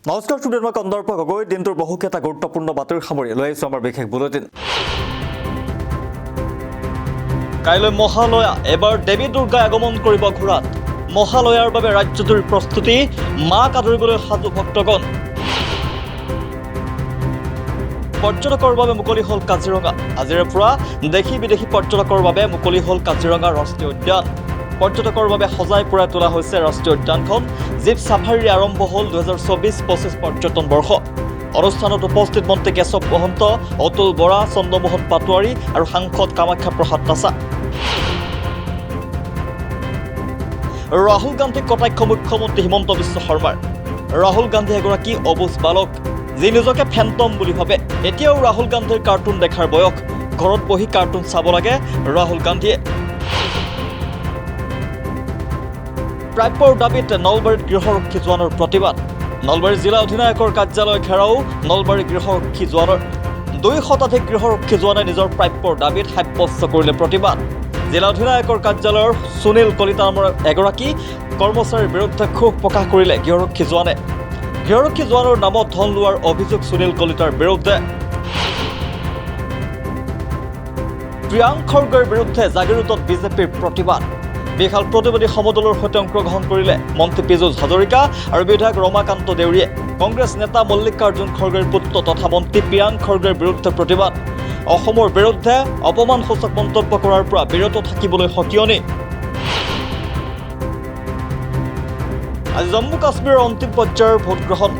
নমস্কাৰ ষ্টুডিঅ'ত মই কন্দৰ্প গগৈ দিনটোৰ বহুকেইটা গুৰুত্বপূৰ্ণ বাতৰি সামৰি লৈ আহিছোঁ আমাৰ বিশেষ বুলেটিন। কাইলৈ মহালয়া, এবাৰ দেৱী দুৰ্গাই আগমন কৰিব ঘোঁৰাত। মহালয়াৰ বাবে ৰাজ্যজুৰি প্ৰস্তুতি, মাক আদৰিবলৈ সাজু ভক্তগণ। পৰ্যটকৰ বাবে মুকলি হ'ল কাজিৰঙা। আজিৰে পৰা দেশী বিদেশী পৰ্যটকৰ বাবে মুকলি হ'ল কাজিৰঙা ৰাষ্ট্ৰীয় উদ্যান। পৰ্যটকৰ বাবে সজাই পৰাই তোলা হৈছে ৰাষ্ট্ৰীয় উদ্যানখন। জীপ ছাফাৰী আৰম্ভ হ'ল 2024-25 পৰ্যটন বৰ্ষ। অনুষ্ঠানত উপস্থিত মন্ত্ৰী কেশৱ মহন্ত, অতুল বৰা, চন্দ্ৰমোহন পাটোৱাৰী আৰু সাংসদ কামাখ্যা প্ৰসাদ তাছা। ৰাহুল গান্ধীক কটাক্ষ মুখ্যমন্ত্ৰী হিমন্ত বিশ্ব শৰ্মাৰ। ৰাহুল গান্ধী এগৰাকী অবুজ বালক, যি নিজকে ফেণ্টম বুলি ভাবে। এতিয়াও ৰাহুল গান্ধীৰ কাৰ্টুন দেখাৰ বয়স। ঘৰত বহি কাৰ্টুন চাব লাগে ৰাহুল গান্ধীয়ে। প্ৰাপ্যৰ দাবীত নলবাৰীত গৃহৰক্ষী জোৱানৰ প্ৰতিবাদ। নলবাৰী জিলা অধিনায়কৰ কাৰ্যালয় ঘেৰাও নলবাৰী গৃহৰক্ষী জোৱানৰ। 2 শতাধিক গৃহৰক্ষী জোৱানে নিজৰ প্ৰাপ্যৰ দাবীত সাব্যস্ত কৰিলে প্ৰতিবাদ। জিলা অধিনায়কৰ কাৰ্যালয়ৰ সুনীল কলিতা নামৰ এগৰাকী কৰ্মচাৰীৰ বিৰুদ্ধে ক্ষোভ প্ৰকাশ কৰিলে গৃহৰক্ষী জোৱানে। গৃহৰক্ষী জোৱানৰ নামত ধন লোৱাৰ অভিযোগ সুনীল কলিতাৰ বিৰুদ্ধে। প্ৰিয়াংক খৰ্গেৰ বিৰুদ্ধে জাগিৰোডত বিজেপিৰ প্ৰতিবাদ। বিশাল প্ৰতিবাদী সমদলৰ সৈতে অংশগ্ৰহণ কৰিলে মন্ত্ৰী পীযুষ হাজৰিকা আৰু বিধায়ক ৰমাকান্ত দেউৰীয়ে। কংগ্ৰেছ নেতা মল্লিকাৰ্জুন খৰ্গেৰ পুত্ৰ তথা মন্ত্ৰী প্ৰিয়াংক খৰ্গেৰ বিৰুদ্ধে প্ৰতিবাদ। অসমৰ বিৰুদ্ধে অপমানসূচক মন্তব্য কৰাৰ পৰা বিৰত থাকিবলৈ সকিয়নি। আজি জম্মু কাশ্মীৰৰ অন্তিম পৰ্যায়ৰ ভোটগ্ৰহণ।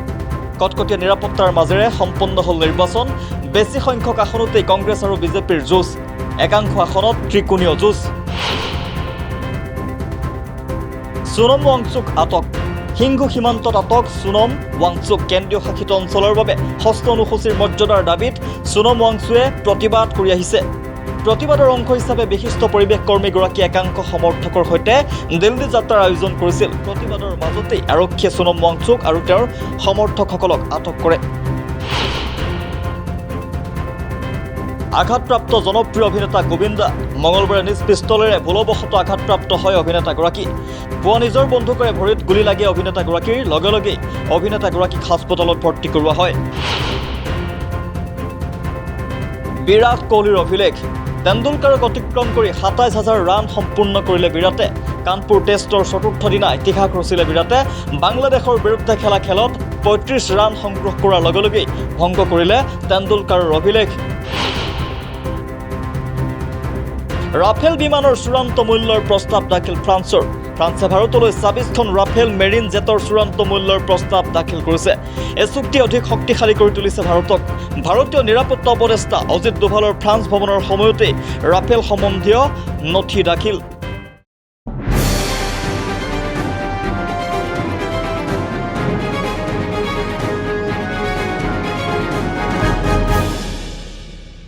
কটকটীয়া নিৰাপত্তাৰ মাজেৰে সম্পন্ন হ'ল নিৰ্বাচন। বেছি সংখ্যক আসনতেই কংগ্ৰেছ আৰু বিজেপিৰ যুঁজ। একাংশ আসনত ত্ৰিকোণীয় যুঁজ। সোনম ৱাংচুক আটক। সিংঘু সীমান্তত আটক সোনম ৱাংচুক। কেন্দ্ৰীয় শাসিত অঞ্চলৰ বাবে 6ষ্ঠ অনুসূচীৰ মৰ্যাদাৰ দাবীত সোনম ৱাংচুৱে প্ৰতিবাদ কৰি আহিছে। প্ৰতিবাদৰ অংশ হিচাপে বিশিষ্ট পৰিৱেশ কৰ্মীগৰাকী একাংশ সমৰ্থকৰ সৈতে দিল্লী যাত্ৰাৰ আয়োজন কৰিছিল। প্ৰতিবাদৰ মাজতেই আৰক্ষীয়ে সোনম ৱাংচুক আৰু তেওঁৰ সমৰ্থকসকলক আটক কৰে। আঘাতপ্ৰাপ্ত জনপ্ৰিয় অভিনেতা গোবিন্দা। মঙলবাৰে নিজ পিষ্টলেৰে ভুলবশতঃ আঘাতপ্ৰাপ্ত হয় অভিনেতাগৰাকী। পুৱা নিজৰ বন্দুকেৰে ভৰিত গুলী লাগে অভিনেতাগৰাকীৰ। লগে লগেই অভিনেতাগৰাকীক হাস্পতালত ভৰ্তি কৰোৱা হয়। বিৰাট কোহলীৰ অভিলেখ। তেণ্ডুলকাৰক অতিক্ৰম কৰি 27,000 ৰান সম্পূৰ্ণ কৰিলে বিৰাটে। কানপুৰ টেষ্টৰ চতুৰ্থ দিনা ইতিহাস ৰচিলে বিৰাটে। বাংলাদেশৰ বিৰুদ্ধে খেলা খেলত 35 ৰান সংগ্ৰহ কৰাৰ লগে লগেই ভংগ কৰিলে তেণ্ডুলকাৰৰ অভিলেখ। ৰাফেল বিমানৰ চূড়ান্ত মূল্যৰ প্ৰস্তাৱ দাখিল ফ্ৰান্সৰ। ফ্ৰান্সে ভাৰতলৈ 26খন ৰাফেল মেৰিন জেটৰ চূড়ান্ত মূল্যৰ প্ৰস্তাৱ দাখিল কৰিছে। এই চুক্তি অধিক শক্তিশালী কৰি তুলিছে ভাৰতক। ভাৰতীয় নিৰাপত্তা উপদেষ্টা অজিত ডোভালৰ ফ্ৰান্স ভ্ৰমণৰ সময়তেই ৰাফেল সম্বন্ধীয় নথি দাখিল।